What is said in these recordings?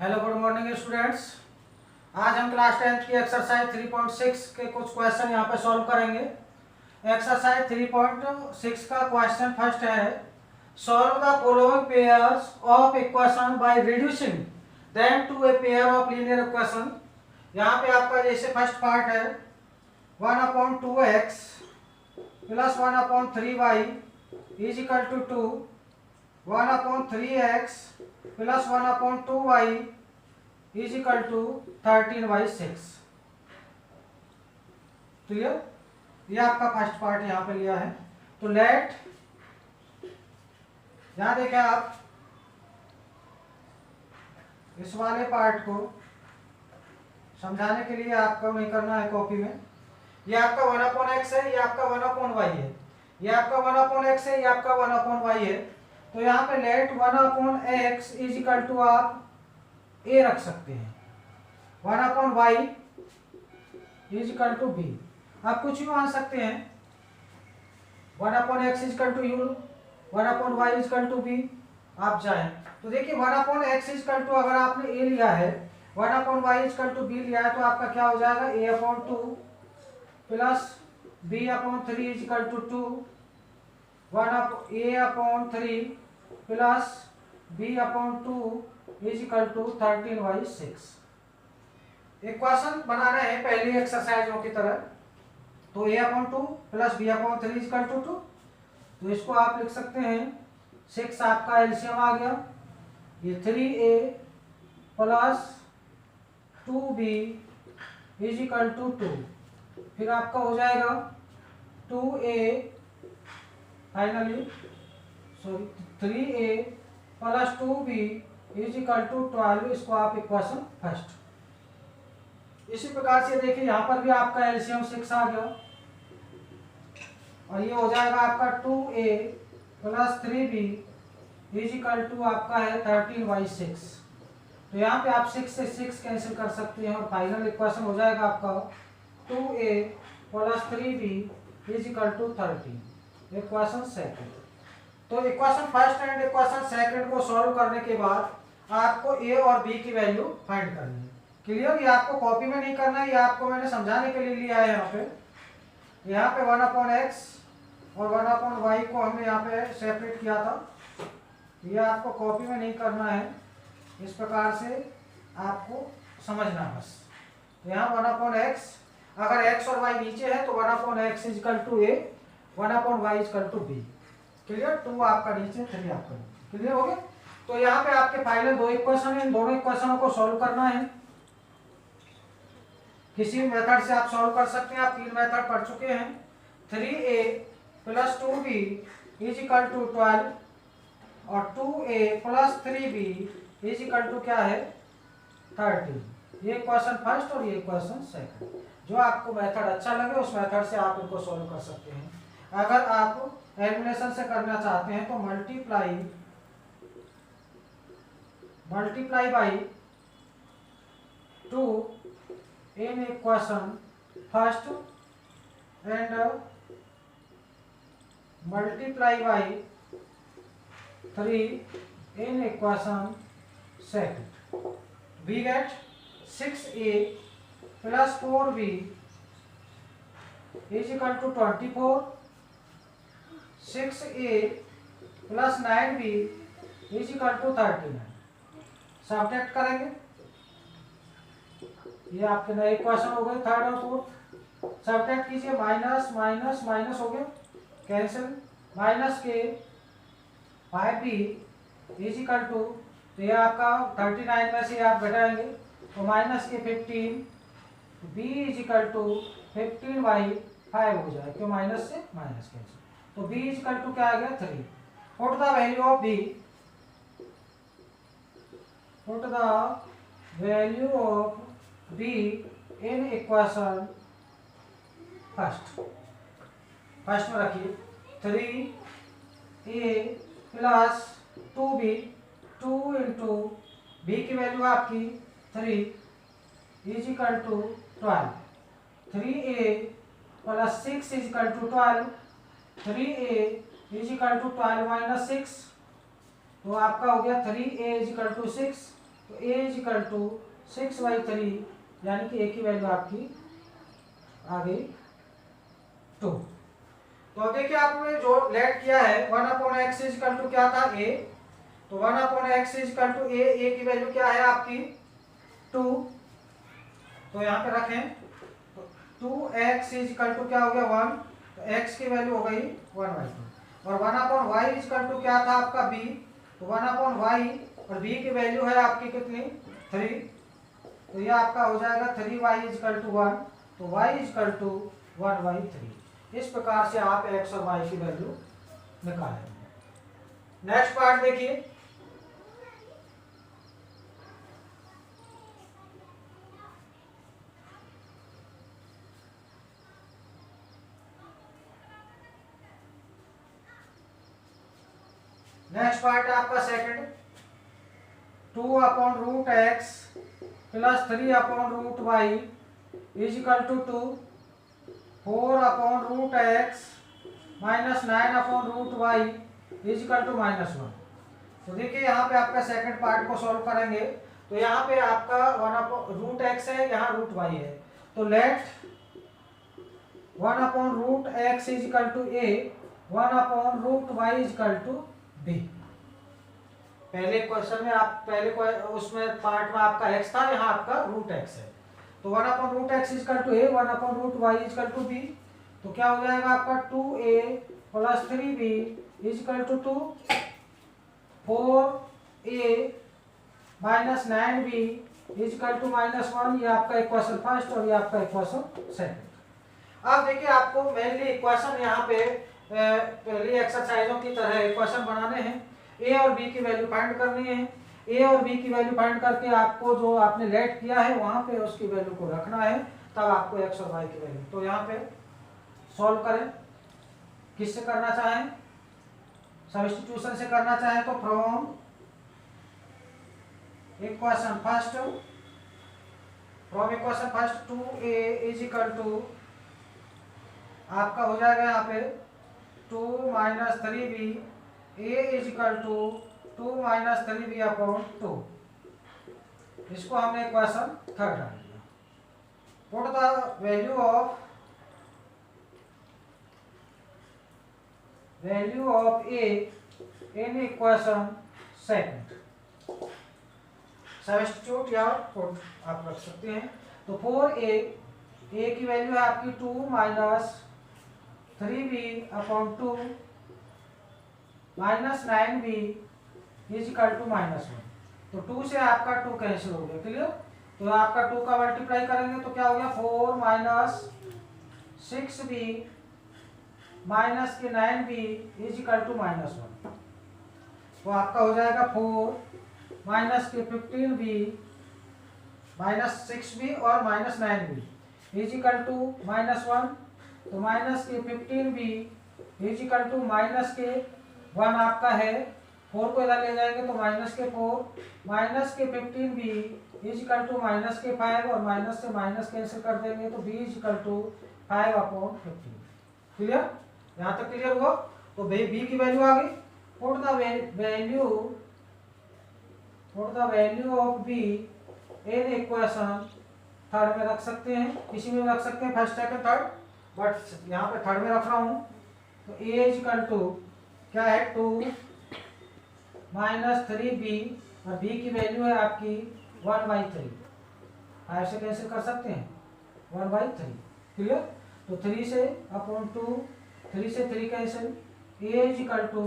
Hello good morning students. आज हम class 10th की एक्सरसाइज 3.6 के कुछ क्वेश्चन यहाँ पे सॉल्व करेंगे। एक्सरसाइज 3.6 का क्वेश्चन फर्स्ट है, solve the following pairs of equation by reducing them to a pair of linear equation. यहाँ पे आपका जैसे फर्स्ट पार्ट है 1/2x plus 1/3y is equal to 2, 1/3x plus 1/2y is equal to 13/6। Clear? ये आपका first part यहाँ पे लिया है। तो लेट, यहाँ देखें आप, इस वाले पार्ट को समझाने के लिए आपको नहीं करना है कॉपी में। ये आपका 1/x है, ये आपका 1/y है, ये आपका 1/x है, ये आपका 1/y है। तो यहाँ पे let 1/x is equal to आप a रख सकते हैं, 1/y is equal to b। आप कुछ भी मान सकते हैं, 1/x is equal to u, 1/y is equal to b। आप जाएं तो देखिए 1/x इज इक्वल टू, अगर आपने a लिया है, 1/y is equal to b लिया है, तो आपका क्या हो जाएगा, a/2 plus b/3 is equal to 2, a/3 plus b/2 is equal to 13/6। Equation बनाना है पहली एक्सरसाइजों की तरह। तो a/2 plus b/3 is equal to 2, तो इसको आप लिख सकते हैं 6, आपका एलसीएम आ गया, ये 3a plus 2b is equal to 2। फिर आपका हो जाएगा 2a finally, sorry 3a plus 2b is equal to 12। इसको आप इक्वेशन फर्स्ट। इसी प्रकार से देखिए यहाँ पर भी आपका एलसीएम 6 आ गया, और ये हो जाएगा आपका 2a plus 3b is equal to आपका है 13/6। तो यहाँ पे आप 6 से 6 कैंसिल कर सकते हैं, और फाइनल इक्वेशन हो जाएगा आपका 2a plus 3b is equal to 13। Equation second. तो equation first and equation second को सॉल्व करने के बाद आपको a और b की वैल्यू फाइंड करनी है। क्लियर? ये आपको कॉपी में नहीं करना है, ये आपको मैंने समझाने के लिए लिया है। यहाँ पे 1/x और 1/y को हमने यहाँ पे सेपरेट किया था, ये आपको कॉपी में नहीं करना है, इस प्रकार से आपको समझना बस। यहाँ 1/x, अगर x और y नीचे है तो 1/x is equal to a, 1/y is equal to b। Clear? 2 आपका नीचे, 3 आपका नीचे। क्लियर हो गया? तो यहाँ पे आपके फाइनल 2 इक्वेशन है, इन दोनों इक्वेशनों को सॉल्व करना है। किसी भी मेथड से आप सॉल्व कर सकते हैं, आप 3 मेथड पढ़ चुके हैं। 3a plus 2b is equal to 12, और 2a plus 3b is equal to क्या है, 13। ये इक्वेशन फर्स्ट और ये इक्वेशन सेकंड। जो आपको मेथड अच्छा लगे उस मेथड से आप इनको सॉल्व कर सकते हैं। अगर आप एलिमिनेशन से करना चाहते हैं तो multiply by 2 in equation first and multiply by 3 in equation second. We get 6a plus 4b is equal to 24, 6a plus 9b is equal to 39। Subtract करेंगे, ये आपके नए इक्वेशन हो गए थर्ड और फोर्थ। सब्ट्रैक्ट कीजिए, माइनस माइनस माइनस हो गया, कैंसिल, माइनस के 5b इज इक्वल टू, तो ये आपका 39 में से आप घटाएंगे तो माइनस के 15, b इज इक्वल टू 15/5 हो जाए, क्यों माइनस से माइनस कैंसिल, तो b इज इक्वल टू क्या आ गया, 3। Put the value of b, put the value of b in equation first. First में रखिए 3a plus 2b, 2 into b की वैल्यू आपकी 3 is equal to 12, 3a plus 6 is equal to 12, 3a is equal to 12 minus 6, तो आपका हो गया 3a is equal to 6, तो a is equal to 6/3 यानी कि a की वैल्यू आपकी आ गई 2। तो अब देखिए आपने जो लेट किया है 1/x इज इक्वल टू क्या था a, तो 1/x is equal to a की वैल्यू क्या है आपकी 2, तो यहाँ पे रखें तो 2x इज इक्वल टू क्या हो गया 1, तो x की वैल्यू हो गई 1/2 और 1/y इज इक्वल टू क्या था आपका b, तो 1/y और b की वैल्यू है आपकी कितनी 3, तो ये आपका हो जाएगा 3y इज इक्वल टू 1, तो y इज इक्वल टू 1/3। इस प्रकार से आप x और y की वैल्यू निकालेंगे। नेक्स्ट पार्ट देखिए, नेक्स्ट पार्ट है आपका second, 2/√x plus 3/√y is equal to 2, 4/√x minus 9/√y is equal to -1। तो देखिए यहाँ पे आपका सेकंड पार्ट को सॉल्व करेंगे, तो यहाँ पे आपका 1/√x है, यहाँ √y है, तो let 1/√x is equal to a, 1/√y is equal to b। पहले क्वेश्चन में आप उसमें पार्ट में आपका x था, यहाँ आपका √x है, तो 1/√x is equal to a, 1/√y is equal to b, तो क्या हो जाएगा आपका 2a plus 3b is equal to 2, 4a minus 9b is equal to -1। ये आपका इक्वेशन फर्स्ट और ये आपका इक्वेशन सेकंड। अब देखिए आपको मेनली इक्वेशन यहाँ पे पहली एक्सरसाइजों की तरह इक्वेशन बनाने हैं, a और b की वैल्यू फाइंड करनी है। a और b की वैल्यू फाइंड करके आपको जो आपने लेट किया है वहां पे उसकी वैल्यू को रखना है, तब आपको x और y की वैल्यू। तो यहाँ पे सॉल्व करें, किससे करना चाहें, सब्स्टिट्यूशन से करना चाहें तो from equation first, 2a is equal to आपका हो जाएगा यहाँ पे 2 - 3b, a is equal to 2 - 3b/2। इसको हमने इक्वेशन थर्ड डाल दिया। Put the value of a in equation second, substitute या पुट आप रख सकते हैं। तो 4a की वैल्यू है आपकी 2 - 3b/2 minus 9b is equal to -1, तो 2 से आपका 2 कैंसिल हो गया, क्लियर। तो आपका 2 का मल्टीप्लाई करेंगे तो क्या हो गया 4 - 6b माइनस के 9b इज इक्वल टू -1, तो आपका हो जाएगा 4 माइनस के 15b माइनस 6b और minus 9b is equal to -1, तो माइनस के 15b is equal to minus k 1 आपका है, 4 को इधर ले जाएंगे तो माइनस के 4 माइनस के 15b is equal to minus के 5 और माइनस से माइनस कैंसिल कर देंगे तो b is equal to 5/15। Clear, यहाँ तक क्लियर हुआ। तो b की वैल्यू आ गई। Put the value of b in equation third में रख सकते हैं, किसी में रख सकते हैं, फर्स्ट सेकंड थर्ड, बट यहाँ पे थर्ड में रख रहा हूँ। तो a इज इक्वल टू क्या है 2 - 3b और b की वैल्यू है आपकी 1/3, 5 से कैंसिल कर सकते हैं 1/3, क्लियर। तो 3 से अपॉन 2, 3 से 3 कैंसिल, a इज इक्वल टू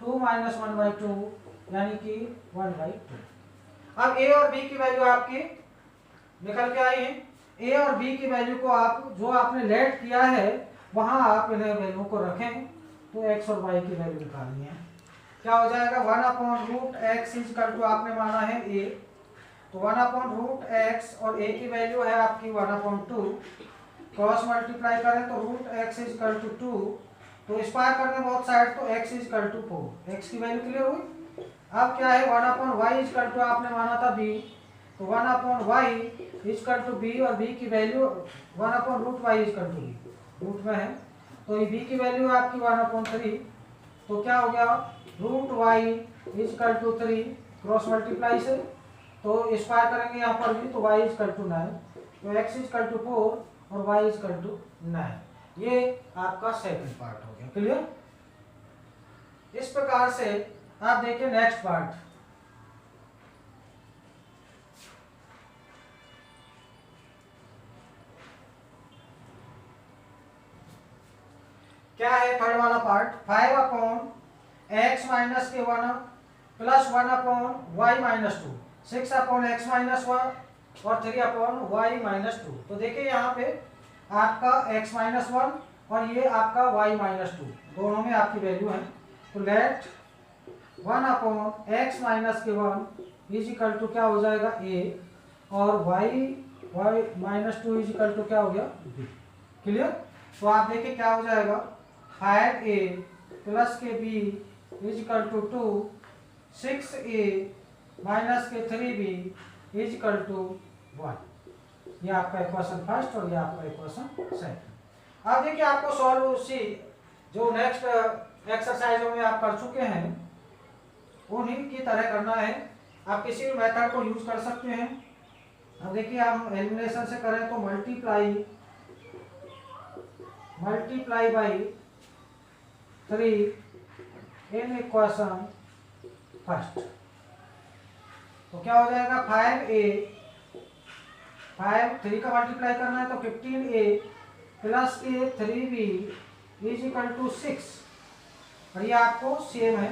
2 - 1/2 यानी कि 1/2। अब a और b की वैल्यू आपकी निकल के आई है। a और b की वैल्यू को आप जो आपने लेट किया है वहां आप इन्हें वैल्यू को रखें, तो x और y की वैल्यू निकालनी है। क्या हो जाएगा 1/√x इज इक्वल टू आपने माना है a, तो 1/√x और a की वैल्यू है आपकी 1/2, क्रॉस मल्टीप्लाई करें तो √x इज इक्वल टू 2, तो स्क्वायर करने बोथ साइड तो x is equal to 4, x की वैल्यू क्लियर हुई। अब क्या है 1/y इज इक्वल टू आपने माना था b, तो 1/y is equal to b और b की value 1/√y is equal to b, root में है, तो ये b की वैल्यू है आपकी 1/3, तो क्या हो गया √y is equal to 3, cross multiply से, तो तो स्क्वायर करेंगे यहाँ पर भी, तो y इजकल टू 9, तो x इजकल टू 4 और y इजकल टू 9। ये आपका सेकंड पार्ट हो गया। क्लियर? इस प्रकार से आप देखिए नेक्स्ट पार्ट। क्या है थर्ड वाला part? 5/x minus k 1 plus 1/y minus 2, 6/x minus 1 और 3/y माइनस 2। तो देखिए यहाँ पे आपका x माइनस 1 और ये आपका y माइनस 2, दोनों में आपकी वैल्यू है। तो late 1/x minus k 1 is equal to क्या हो जाएगा a, और y minus 2 is equal to क्या हो गया b। क्लियर? तो आप देखिए क्या हो जाएगा, 5a plus k b is equal to 2, 6a minus k 3b is equal to 1। ये आपका इक्वेशन फर्स्ट और ये आपका इक्वेशन सेकंड। अब देखिए आपको सॉल्व उसी जो नेक्स्ट एक्सरसाइजों में आप कर चुके हैं उन्हीं की तरह करना है। आप किसी भी मेथड को यूज कर सकते हैं। अब देखिए हम एलिमिनेशन से करें तो multiply by 3 in equation first. तो क्या हो जाएगा, 3 का मल्टीप्लाई करना है तो 15a प्लस के 3b इज इक्वल टू 6, और ये आपको सेम है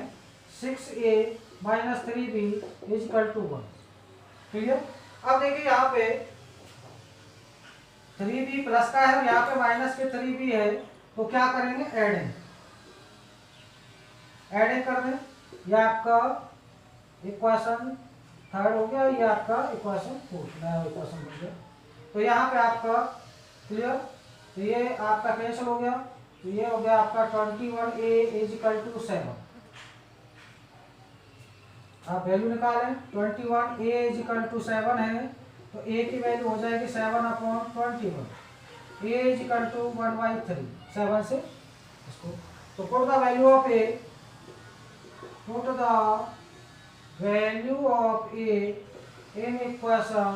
6a minus 3b is equal to 1। Clear? अब देखिए यहाँ पे 3b प्लस का है और यहाँ पे माइनस के 3b है, तो क्या करेंगे, एडिंग कर दें। ये आपका इक्वेशन थर्ड हो गया, ये आपका इक्वेशन फोर्थ, नया इक्वेशन बन गया। तो यहाँ पे आपका क्लियर, तो ये आपका कैंसिल हो गया, तो ये हो गया आपका 21a इज इक्वल टू 7। आप वैल्यू निकालें, 21a इज इक्वल टू 7 है, तो a की वैल्यू हो जाएगी 7/21, a इज इक्वल टू 1/3, 7 से इसको। तो put the value of a, put the value of a in equation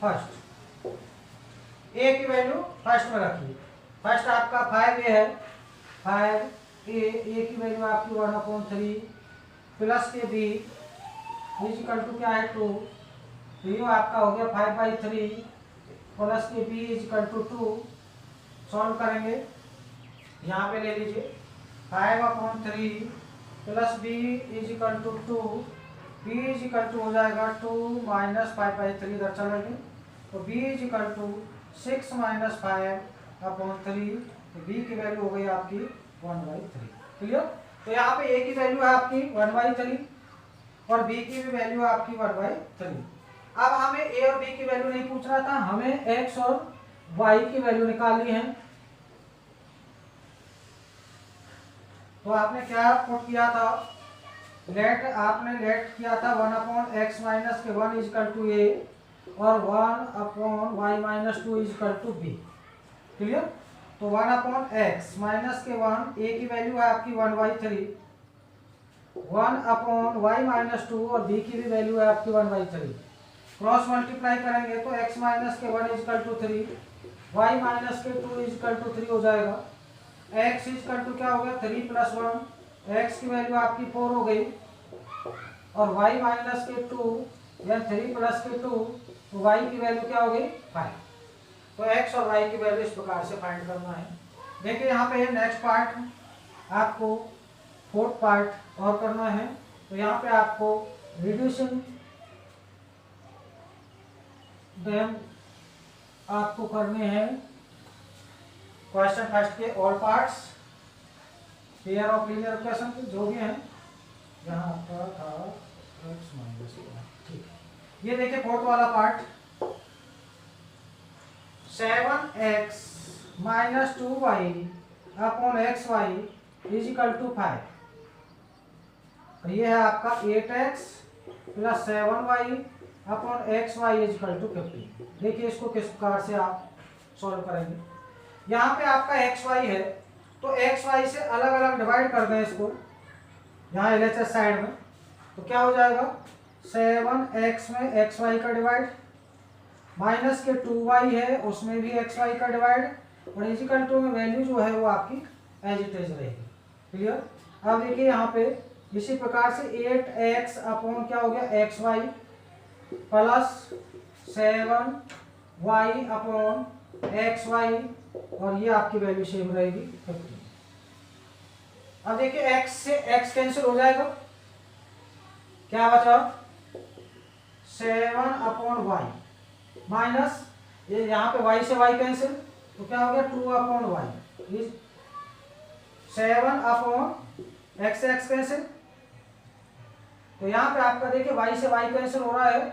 first. a की वैल्यू फर्स्ट में रखिए। फर्स्ट आपका 5a है, 5a की वैल्यू आपकी 1/3 plus k b is equal to क्या है 2, तो ये आपका हो गया 5/3 plus k b is equal to 2। Solve करेंगे, यहाँ पे ले लीजिए 5/3 plus b is equal to 2, b is equal to हो जाएगा 2 माइनस 5/3 इधर चलेंगे, तो b is equal to 6 minus 5/3, तो b की वैल्यू हो गई आपकी 1/3। क्लियर? तो यहाँ पे a की वैल्यू है आपकी 1/3 और b की भी वैल्यू है आपकी 1/3। अब हमें a और b की वैल्यू नहीं पूछ रहा था, हमें x और y की वैल्यू निकालनी है। तो आपने क्या पुट किया था, आपने लेट किया था 1/x minus k 1 is equal to a और 1/y minus 2 is equal to b। Clear? तो 1/x माइनस के 1, a की वैल्यू है आपकी 1/3, 1/y माइनस 2 और b की भी वैल्यू है आपकी 1/3। क्रॉस मल्टीप्लाई करेंगे तो x minus k 1 is equal to 3, y minus k 2 is equal to 3 हो जाएगा। x इज इक्वल टू क्या हो गया 3 प्लस 1, x की वैल्यू आपकी 4 हो गई, और y माइनस के 2 या 3 प्लस के 2, तो y की वैल्यू क्या हो गई 5। तो x और y की वैल्यू इस प्रकार से फाइंड करना है। देखिए यहाँ पे नेक्स्ट पार्ट आपको फोर्थ पार्ट और करना है। तो यहाँ पे आपको रिड्यूसिंग देम आपको करने हैं क्वेश्चन फर्स्ट के all parts, pair of linear equation के जो भी हैं, यहाँ आपका था x माइनस 1। ठीक है, ये देखिए फोर्थ वाला part, 7x minus 2y upon xy is equal to 5। ये है आपका 8x plus 7y upon xy is equal to 15। देखिए इसको किस प्रकार से आप सॉल्व करेंगे। यहाँ पे आपका xy है, तो xy से अलग अलग डिवाइड कर दें इसको, यहाँ LHS साइड में, तो क्या हो जाएगा 7x में एक्स वाई का डिवाइड, माइनस के 2y है उसमें भी एक्स वाई का डिवाइड, और इजिकल टू में वैल्यू जो है वो आपकी एज इट इज रहेगी। क्लियर। अब देखिए यहाँ पे इसी प्रकार से 8x अपॉन क्या हो गया x y plus 7y upon x y, और ये आपकी वैल्यू सेम रहेगी 15। अब देखिए x से x कैंसिल हो जाएगा, क्या बचा 7 अपॉन वाई, माइनस ये यहाँ पे y से y कैंसिल, तो क्या हो गया 2 अपॉन वाई, 7 अपॉन एक्स से एक्स कैंसिल, तो यहाँ पे आपका देखिए y से y कैंसिल हो रहा है,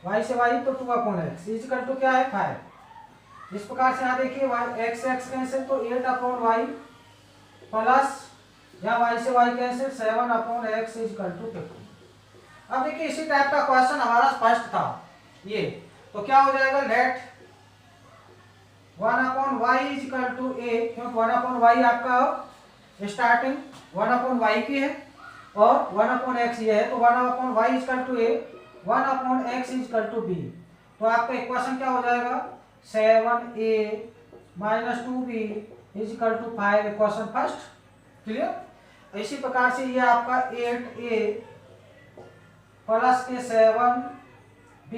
y से y तो 2 अपॉन एक्स इजिकल टू क्या है 5। इस प्रकार से यहाँ देखिए x से x कैंसिल तो 8 अपॉन वाई प्लस यहाँ y से y cancel 7 upon x is equal to 15। अब देखिए इसी टाइप का क्वेश्चन हमारा फर्स्ट था ये, तो क्या हो जाएगा let 1 upon Y is equal to A, क्योंकि 1 अपॉन वाई आपका स्टार्टिंग 1 अपॉन वाई की है और 1 अपॉन एक्स ये है, तो 1 upon Y is equal to a, 1 upon x is equal to b. तो आपका इक्वेशन क्या हो जाएगा 7a minus 2b is equal to 5, equation first. Clear. इसी प्रकार से ये आपका 8a प्लस के 7b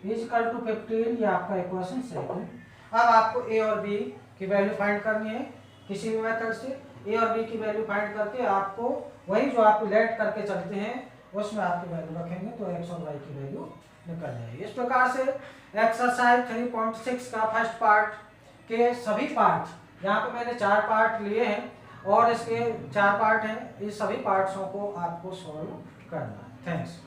इजिकल टू 15, ये आपका इक्वेशन सेकंड। अब आपको a और b की वैल्यू फाइंड करनी है किसी भी मेथड से। a और b की वैल्यू फाइंड करके आपको वही जो आप लेट करके चलते हैं उसमें आपकी वैल्यू रखेंगे तो x और y की वैल्यू निकल जाएगी। इस प्रकार से एक्सरसाइज 3.6 का फर्स्ट पार्ट के सभी पार्ट, यहाँ पे मैंने 4 पार्ट लिए हैं और इसके 4 पार्ट हैं, इस सभी पार्ट्सों को आपको सॉल्व करना है। थैंक्स।